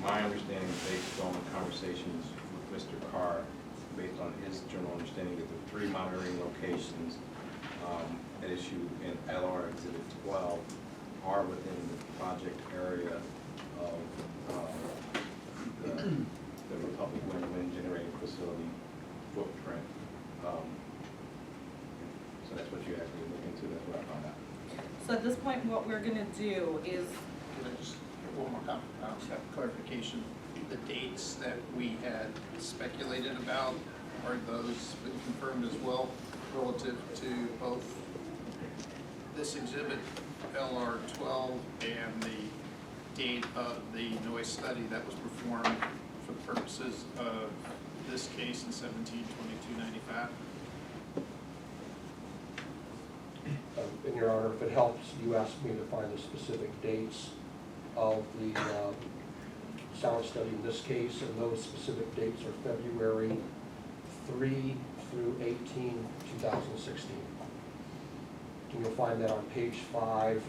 my understanding, based on conversations with Mr. Carr, based on his general understanding that the 3 monitoring locations at issue in LR Exhibit 12 are within the project area of the Republic Wind Generating Facility footprint. So that's what you actually look into, that's what I found out. So at this point, what we're gonna do is, Can I just, one more time, clarification, the dates that we had speculated about, are those been confirmed as well relative to both this exhibit LR 12 and the date of the noise study that was performed for the purposes of this case in 17/22/95? In your honor, if it helps, you asked me to find the specific dates of the sound study in this case, and those specific dates are February 3 through 18, 2016. And you'll find that on page 5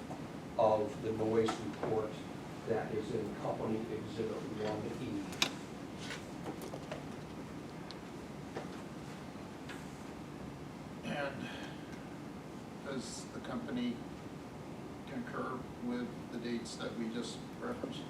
of the noise report that is in Company Exhibit 1E. And does the company concur with the dates that we just referenced?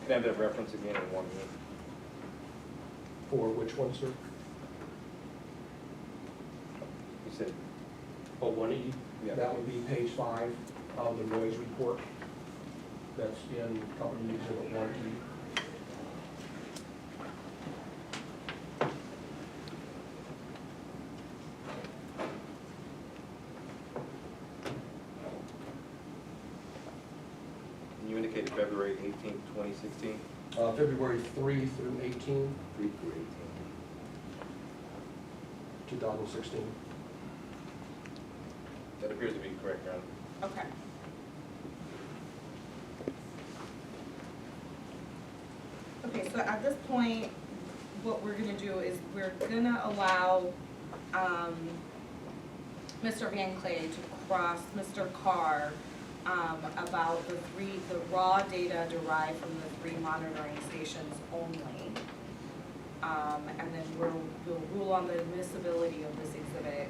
Can I have that reference again in 1 minute? For which one, sir? You said, Oh, 1E? Yeah. That would be page 5 of the noise report. That's in Company Exhibit 1E. and you indicated February 18th, 2016? February 3 through 18, 3 through 18. 2016. That appears to be correct, Your Honor. okay. Okay, so at this point, what we're gonna do is we're gonna allow, Mr. Van Clay to cross Mr. Carr, about the raw data derived from the 3 monitoring stations only. And then we'll rule on the admissibility of this exhibit,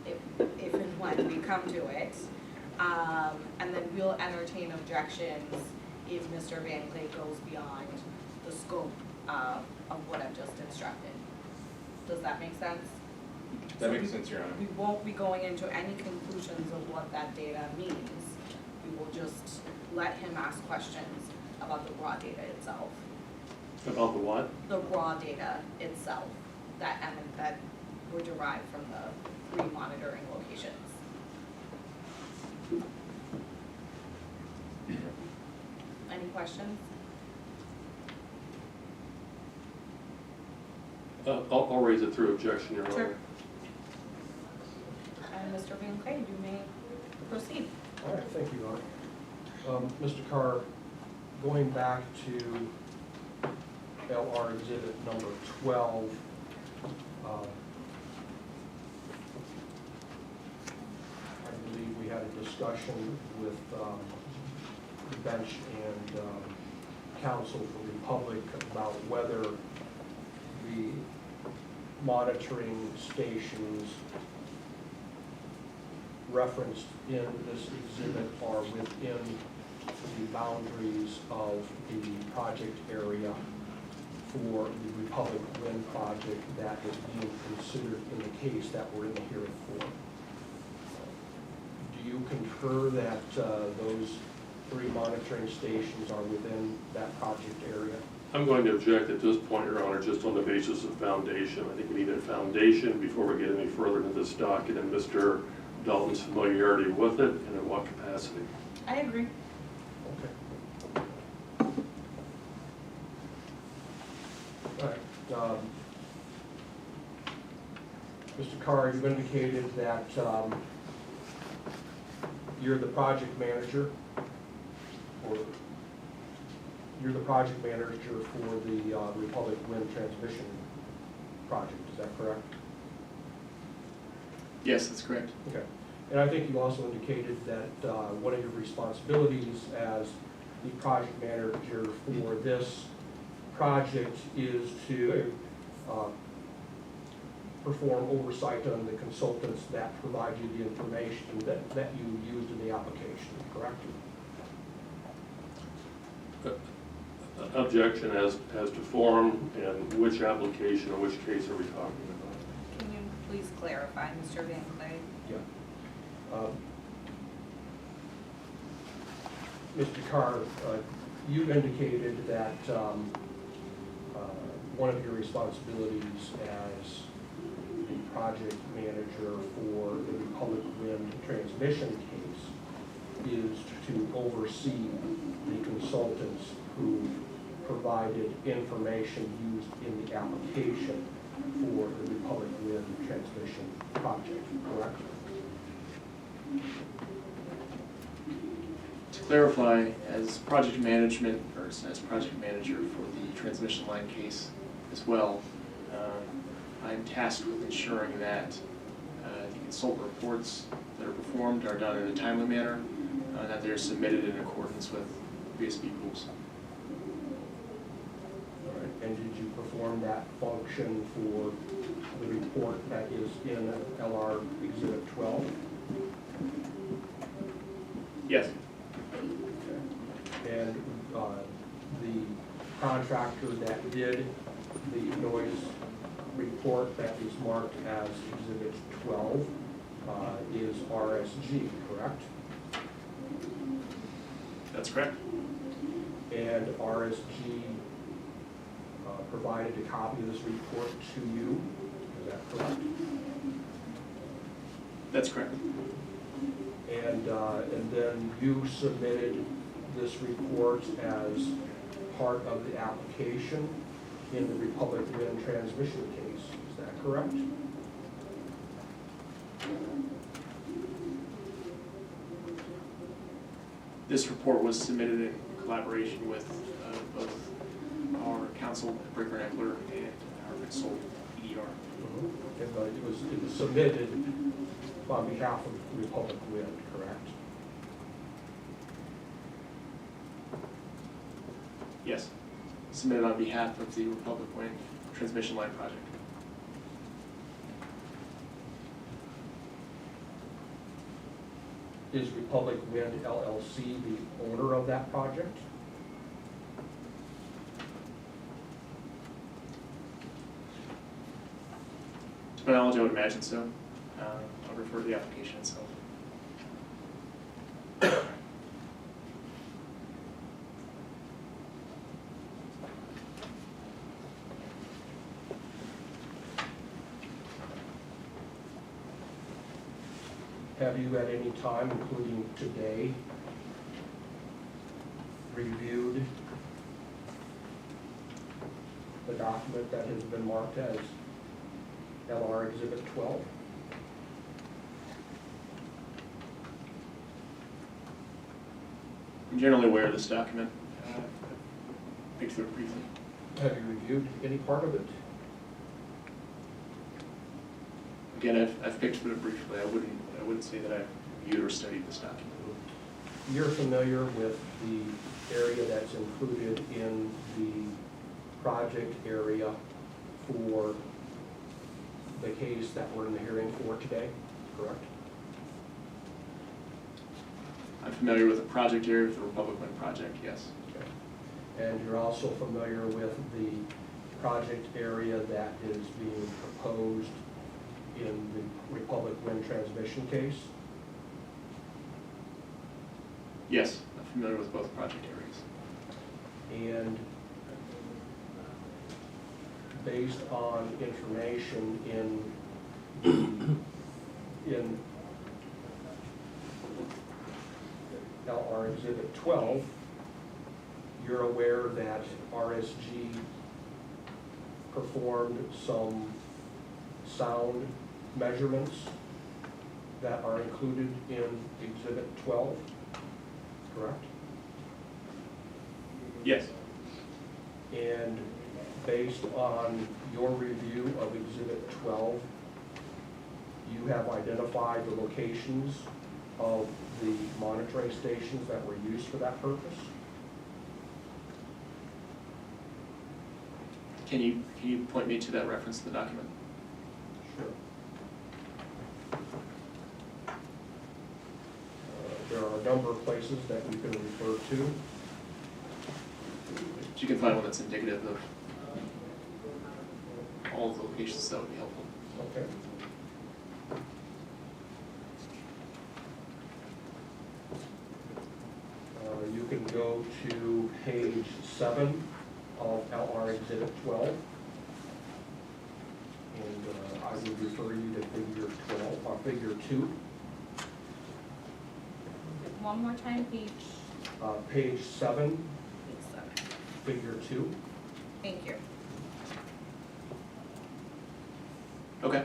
if and when we come to it. And then we'll entertain objections if Mr. Van Clay goes beyond the scope of what I've just instructed. Does that make sense? That makes sense, Your Honor. We won't be going into any conclusions of what that data means. We will just let him ask questions about the raw data itself. About the what? The raw data itself that were derived from the 3 monitoring locations. Any questions? I'll raise it through objection, Your Honor. Sure. And Mr. Van Clay, you may proceed. All right, thank you, Your Honor. Mr. Carr, going back to LR Exhibit number 12, I believe we had a discussion with the bench and counsel for the Republic about whether the monitoring stations referenced in this exhibit are within the boundaries of the project area for the Republic Wind project that is being considered in the case that we're in the hearing for. Do you concur that those 3 monitoring stations are within that project area? I'm going to object at this point, Your Honor, just on the basis of foundation. I think we need a foundation before we get any further into this docket and Mr. Dalton's familiarity with it and in what capacity. I agree. Okay. All right. Mr. Carr, you indicated that you're the project manager, or you're the project manager for the Republic Wind Transmission project, is that correct? Yes, that's correct. Okay. And I think you also indicated that one of your responsibilities as the project manager for this project is to perform oversight on the consultants that provide you the information that you used in the application, correct? Objection as to form and which application or which case are we talking about? Can you please clarify, Mr. Van Clay? Yeah. Mr. Carr, you indicated that one of your responsibilities as the project manager for the Republic Wind transmission case is to oversee the consultants who provided information used in the application for the Republic Wind transmission project, correct? To clarify, as project management, or as project manager for the transmission line case as well, I'm tasked with ensuring that the consultant reports that are performed are done in a timely manner, that they're submitted in accordance with VSB rules. All right. And did you perform that function for the report that is in LR Exhibit 12? Yes. Okay. And the contractor that did the noise report that is marked as Exhibit 12 is RSG, correct? That's correct. And RSG provided a copy of this report to you, is that correct? That's correct. And then you submitted this report as part of the application in the Republic Wind transmission case, is that correct? This report was submitted in collaboration with both our counsel, Bricker Eckler, and our consultant, EDR. And it was submitted on behalf of Republic Wind, correct? Yes. Submitted on behalf of the Republic Wind transmission line project. Is Republic Wind LLC the owner of that project? To my knowledge, I would imagine so. I'll refer to the application itself. Have you at any time, including today, reviewed the document that has been marked as LR Exhibit 12? I'm generally aware of this document. Picked through it briefly. Have you reviewed any part of it? Again, I've picked through it briefly. I wouldn't say that I've reviewed or studied this document. You're familiar with the area that's included in the project area for the case that we're in the hearing for today, correct? familiar with the project area for the Republic Wind project, yes. Okay. And you're also familiar with the project area that is being proposed in the Republic Wind transmission case? Yes, I'm familiar with both project areas. And based on information in LR Exhibit 12, you're aware that RSG performed some sound measurements that are included in Exhibit 12, correct? Yes. And based on your review of Exhibit 12, you have identified the locations of the monitoring stations that were used for that purpose? Can you point me to that reference in the document? Sure. There are a number of places that you can refer to. If you can find one that's indicative of all of the locations, that would be helpful. Okay. You can go to page 7 of LR Exhibit 12. And I would refer you to figure 12, or figure 2. One more time, page Page 7, 7. figure 2. Thank you. Okay.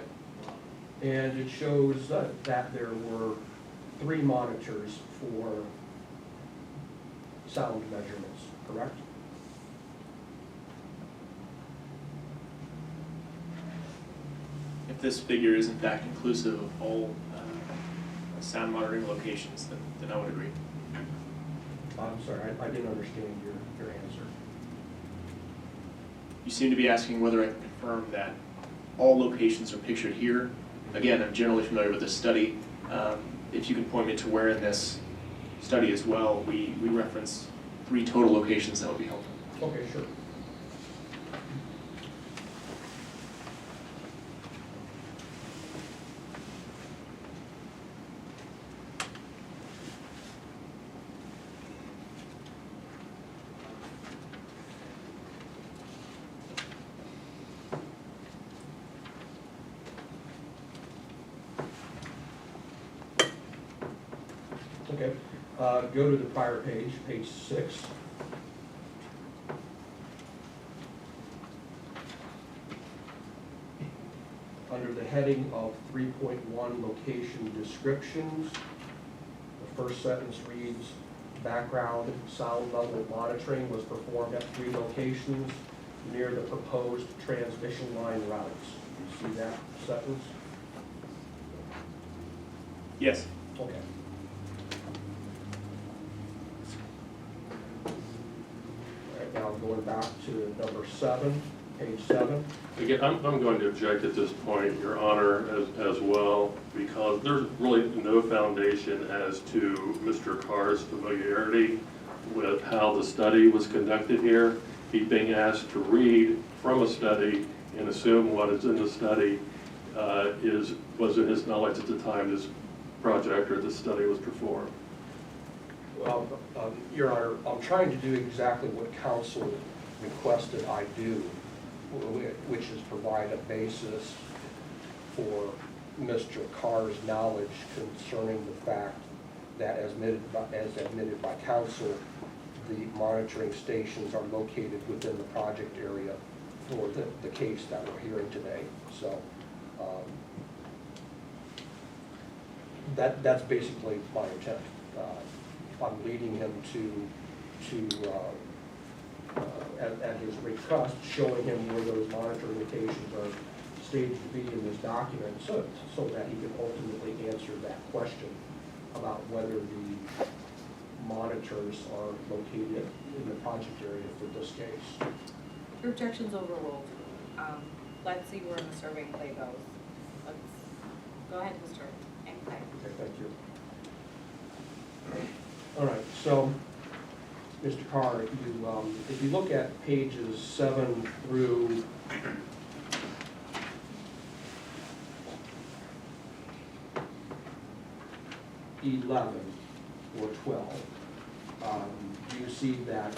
And it shows that there were 3 monitors for sound measurements, correct? If this figure is in fact inclusive of all sound monitoring locations, then I would agree. I'm sorry, I didn't understand your answer. You seem to be asking whether I can confirm that all locations are pictured here. Again, I'm generally familiar with this study. If you can point me to where in this study as well, we reference 3 total locations, that would be helpful. Okay, sure. Okay, go to the prior page, page 6. Under the heading of 3.1 location descriptions, the first sentence reads, background sound level monitoring was performed at 3 locations near the proposed transmission line routes. You see that sentence? Yes. Okay. All right, now going back to number 7, page 7. Again, I'm going to object at this point, Your Honor, as well, because there's really no foundation as to Mr. Carr's familiarity with how the study was conducted here. He's being asked to read from a study and assume what is in the study was in his knowledge at the time this project or this study was performed. Well, Your Honor, I'm trying to do exactly what counsel requested I do, which is provide a basis for Mr. Carr's knowledge concerning the fact that as admitted by counsel, the monitoring stations are located within the project area for the case that we're hearing today. So that's basically my intent. I'm leading him at his request, showing him where those monitoring locations are stated to be in this document, so that he can ultimately answer that question about whether the monitors are located in the project area for this case. Your objection's overruled. Let's see where the survey play goes. Go ahead, Mr. Ankle. Okay, thank you. So, Mr. Carr, if you look at pages 7 through 11 or 12, you see that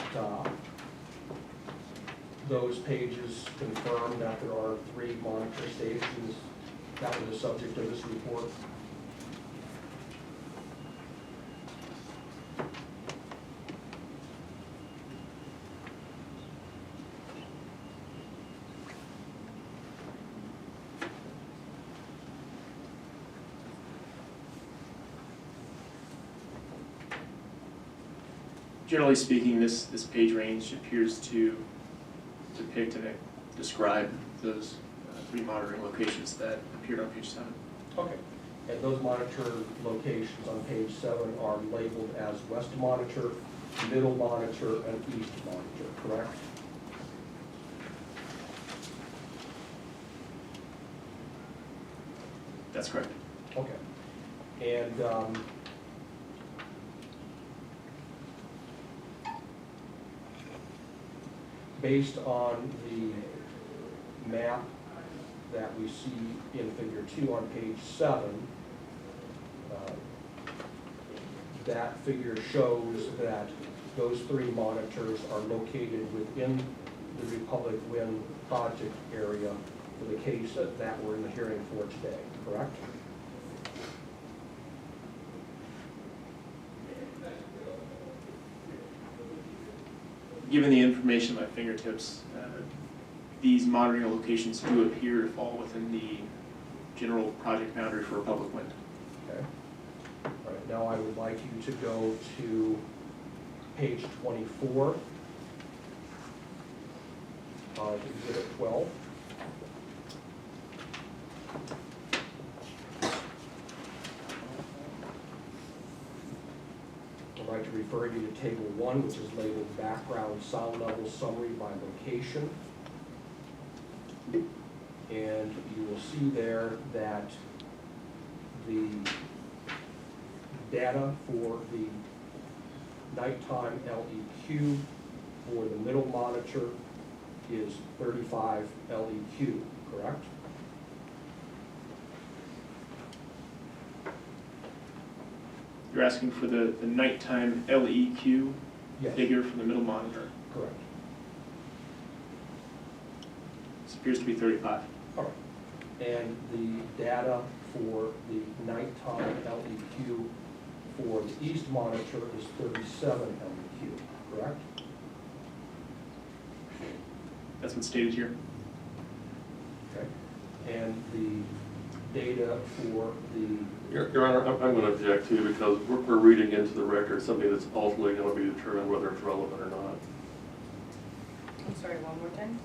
those pages confirm that there are 3 monitor stations that were the subject of this report. Generally speaking, this page range appears to depict and describe those 3 monitoring locations that appeared on page 7. Okay. And those monitor locations on page 7 are labeled as west monitor, middle monitor, and east monitor, correct? That's correct. Okay. And based on the map that we see in figure 2 on page 7, that figure shows that those 3 monitors are located within the Republic Wind project area for the case that we're in the hearing for today, correct? Given the information at my fingertips, these monitoring locations do appear to fall within the general project boundary for Republic Wind. Okay. All right, now I would like you to go to page 24, exhibit 12. I'd like to refer you to table 1, which is labeled background sound level summary by location. And you will see there that the data for the nighttime LEQ for the middle monitor is 35 LEQ, correct? You're asking for the nighttime LEQ Yes. figure for the middle monitor. Correct. This appears to be 35. All right. And the data for the nighttime LEQ for the east monitor is 37 LEQ, correct? That's what's stated here. Okay. And the data for the, Your Honor, I'm going to object to you because we're reading into the record something that's ultimately going to be determined whether it's relevant or not. I'm sorry, one more time?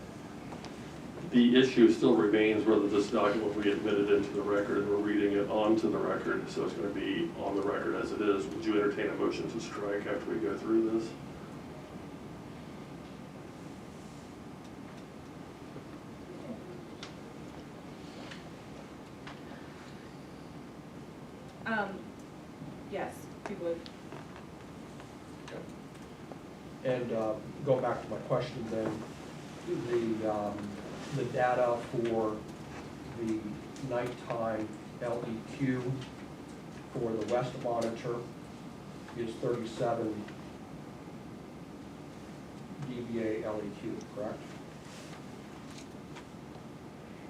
The issue still remains whether this document will be admitted into the record, and we're reading it onto the record, so it's going to be on the record as it is. Would you entertain a motion to strike after we go through this? Yes, we would. and going back to my question then, the data for the nighttime LEQ for the west monitor is 37 dBA LEQ, correct?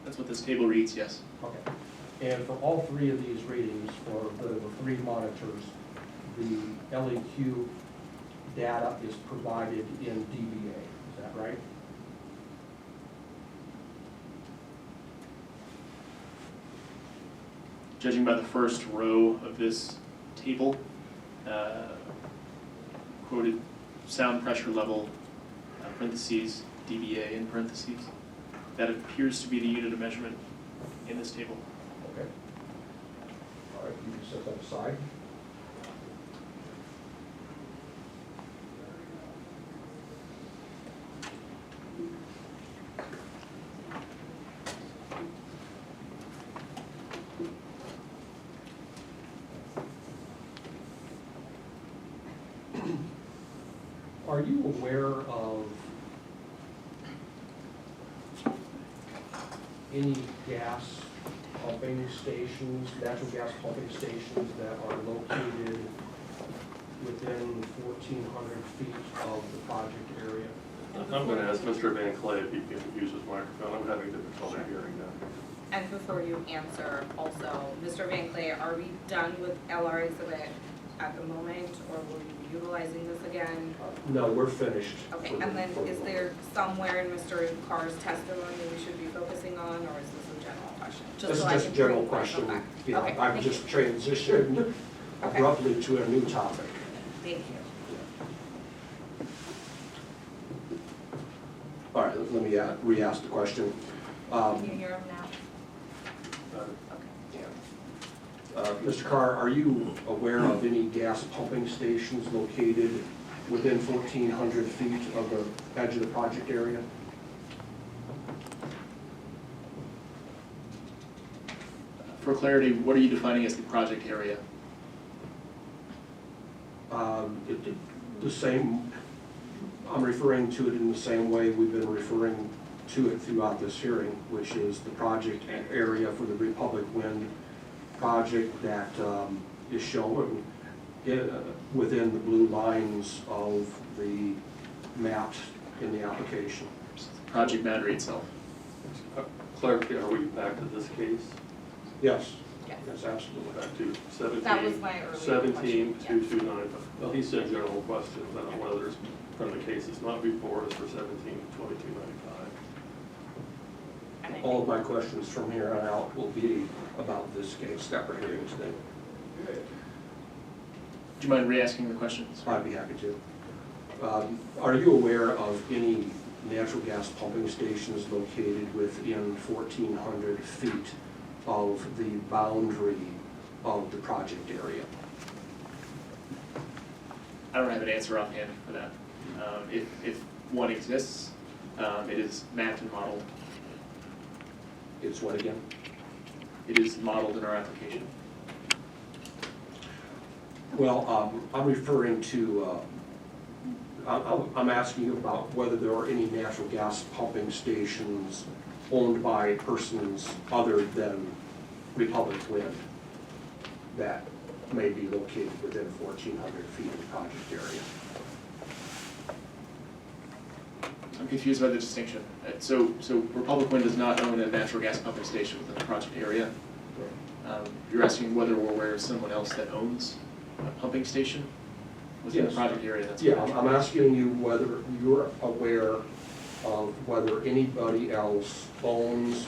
That's what this table reads, yes. Okay. And for all 3 of these readings, for the 3 monitors, the LEQ data is provided in dBA, is that right? Judging by the first row of this table, quoted sound pressure level, parentheses, dBA in parentheses, that appears to be the unit of measurement in this table. Okay. All right, you can set that aside. Are you aware of any gas pumping stations, natural gas pumping stations that are located within 1,400 feet of the project area? I'm going to ask Mr. Van Clay if he can use his microphone. I'm having difficulty hearing that. And before you answer, also, Mr. Van Clay, are we done with LR exhibit at the moment, or will you be utilizing this again? No, we're finished. Okay, and then is there somewhere in Mr. Carr's testimony we should be focusing on, or is this a general question? This is so I just a can general bring myself question. back. You know, Okay, I've thank just you. transitioned Okay. abruptly to a new topic. Thank you. All right, let me re-ask the question. Can you hear him now? Okay. Mr. Carr, are you aware of any gas pumping stations located within 1,400 feet of the edge of the project area? For clarity, what are you defining as the project area? The same, I'm referring to it in the same way we've been referring to it throughout this hearing, which is the project area for the Republic Wind project that is shown within the blue lines of the maps in the application. Project boundary itself. Clarify, are we back to this case? Yes, Yes. yes, absolutely. Back to 17? That was my earlier question, 17-2295. Well, he said general questions. I don't know whether it's from the case that's not before us for 17-2295. And I All of think- my questions from here on out will be about this case that we're hearing today. Do you mind re-asking the questions? I'd be happy to. Are you aware of any natural gas pumping stations located within 1,400 feet of the boundary of the project area? I don't have an answer offhand for that. If one exists, it is mapped and modeled. It's what again? It is modeled in our application. Well, I'm referring to, I'm asking you about whether there are any natural gas pumping stations owned by persons other than Republic Wind that may be located within 1,400 feet of the project area. I'm confused by the distinction. So Republic Wind does not own a natural gas pumping station within the project area. You're asking whether we're aware of someone else that owns a pumping station within the Yes. project area? That's Yeah, correct. I'm asking you whether you're aware of whether anybody else owns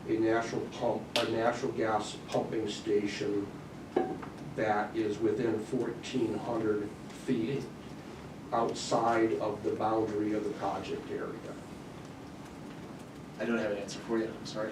a natural gas pumping station that is within 1,400 feet outside of the boundary of the project area. I don't have an answer for you, I'm sorry.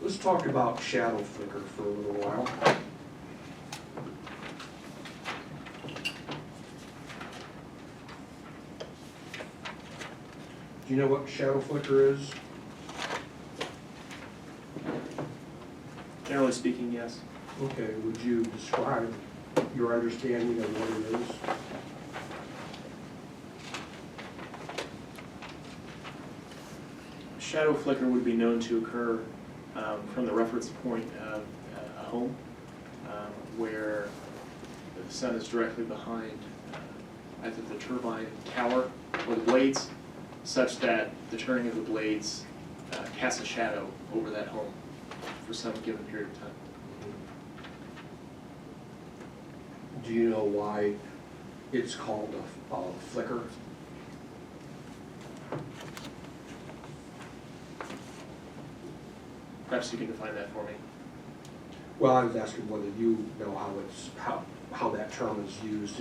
Let's talk about shadow flicker for a little while. Do you know what shadow flicker is? Generally speaking, yes. Okay, would you describe your understanding of what it is? Shadow flicker would be known to occur from the reference point of a home where the sun is directly behind either the turbine tower or the blades, such that the turning of the blades casts a shadow over that home for some given period of time. Do you know why it's called a flicker? Perhaps you can define that for me. Well, I was asking whether you know how that term is used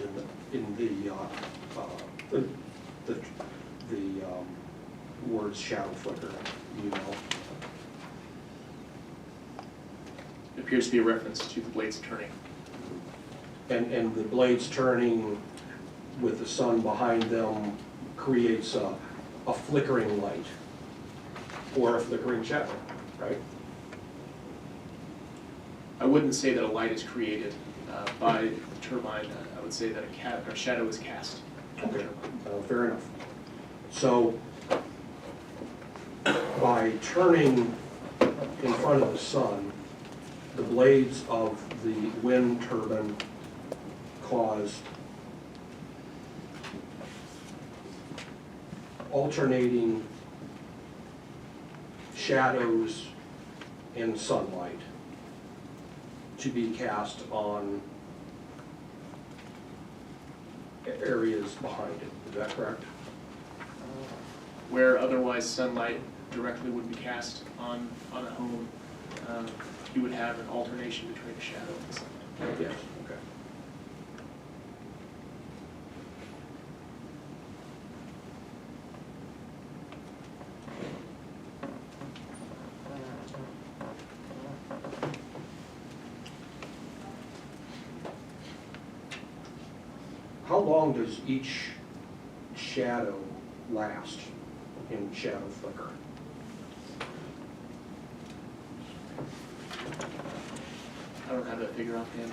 in the words shadow flicker, you know? It appears to be a reference to the blades turning. And the blades turning with the sun behind them creates a flickering light or a flickering shadow, right? I wouldn't say that a light is created by the turbine. I would say that a shadow is cast. Okay, fair enough. So by turning in front of the sun, the blades of the wind turbine cause alternating shadows and sunlight to be cast on areas behind it. Is that correct? Where otherwise sunlight directly would be cast on a home, you would have an alternation between a shadow and sunlight. Yes, okay. How long does each shadow last in shadow flicker? I don't have that figure offhand.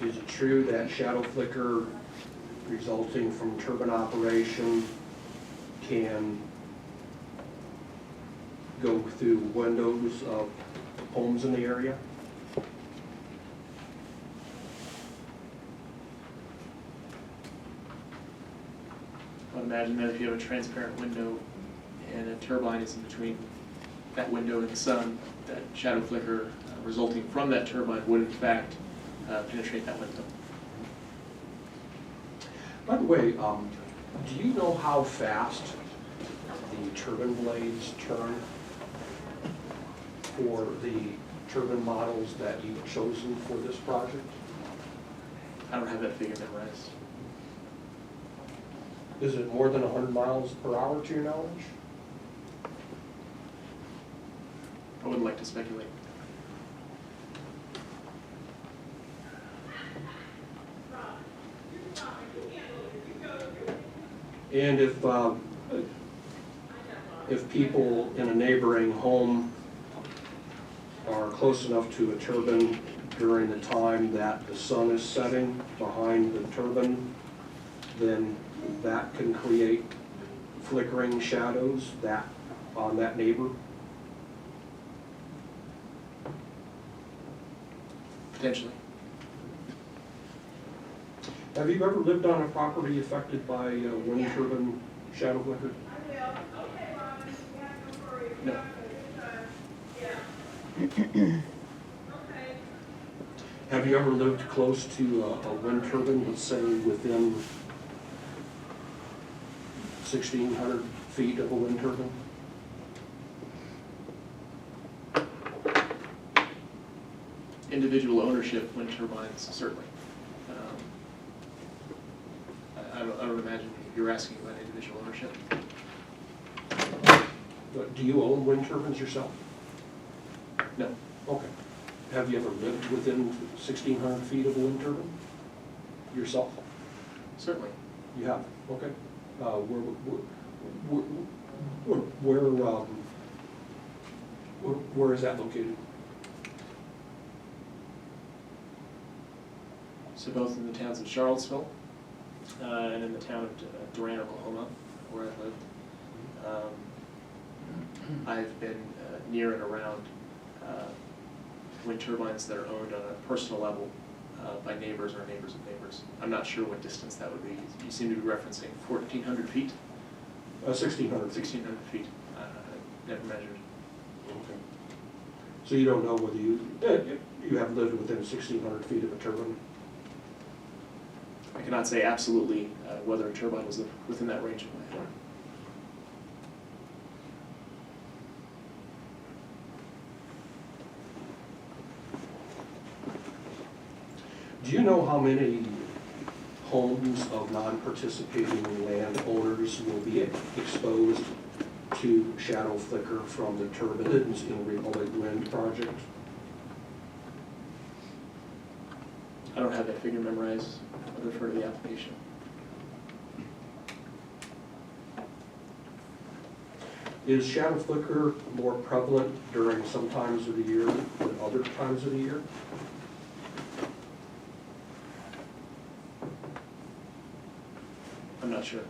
Is it true that shadow flicker resulting from turbine operation can go through windows of homes in the area? I would imagine that if you have a transparent window and a turbine is in between that window and the sun, that shadow flicker resulting from that turbine would in fact penetrate that window. By the way, do you know how fast the turbine blades turn for the turbine models that you've chosen for this project? I don't have that figure memorized. Is it more than 100 miles per hour to your knowledge? I wouldn't like to speculate. And if people in a neighboring home are close enough to a turbine during the time that the sun is setting behind the turbine, then that can create flickering shadows on that neighbor? Potentially. Have you ever lived on a property affected by wind turbine shadow flicker? No. Have you ever lived close to a wind turbine, let's say within 1,600 feet of a wind turbine? Individual ownership wind turbines, certainly. I don't imagine you're asking about individual ownership. But do you own wind turbines yourself? No. Okay. Have you ever lived within 1,600 feet of a wind turbine yourself? Certainly. You have, okay. Where is that located? So both in the towns of Charlottesville and in the town of Durant, Oklahoma, where I've lived. I've been near and around wind turbines that are owned on a personal level by neighbors or neighbors of neighbors. I'm not sure what distance that would be. You seem to be referencing 1,400 feet? 1,600 feet. 1,600 feet. Never measured. Okay. So you don't know whether you have lived within 1,600 feet of a turbine? I cannot say absolutely whether a turbine was within that range of my. Do you know how many homes of non-participating landowners will be exposed to shadow flicker from the turbines in Republic Wind project? I don't have that figure memorized. I'll refer to the application. Is shadow flicker more prevalent during some times of the year than other times of the year? I'm not sure.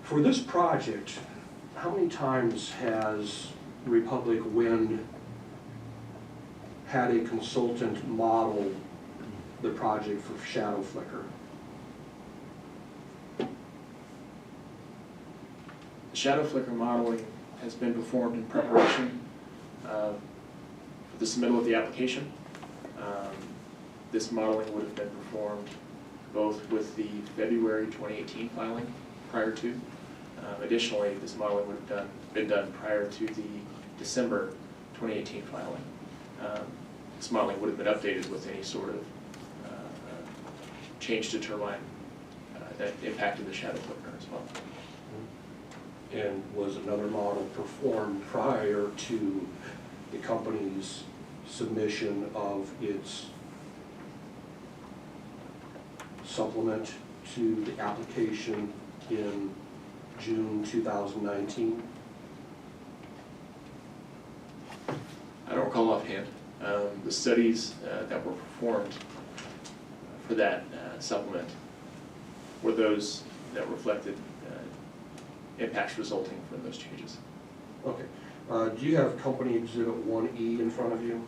For this project, how many times has Republic Wind had a consultant model the project for shadow flicker? The shadow flicker modeling has been performed in preparation for the submittal of the application. This modeling would have been performed both with the February 2018 filing prior to. Additionally, this modeling would have been done prior to the December 2018 filing. This modeling would have been updated with any sort of change to turbine that impacted the shadow flicker as well. And was another model performed prior to the company's submission of its supplement to the application in June 2019? I don't recall offhand. The studies that were performed for that supplement were those that reflected impacts resulting from those changes. Okay. Do you have Company Exhibit 1E in front of you?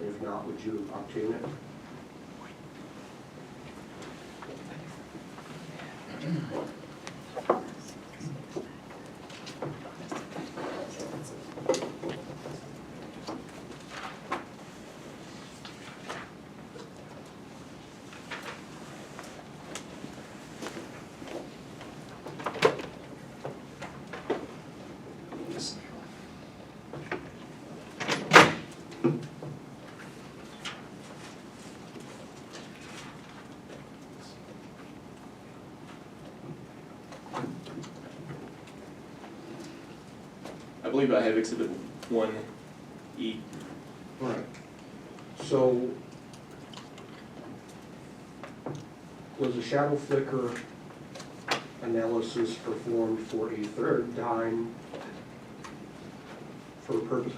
If not, would you obtain it? I believe I have Exhibit 1E. Right. So, was a shadow flicker analysis performed for a third time for purposes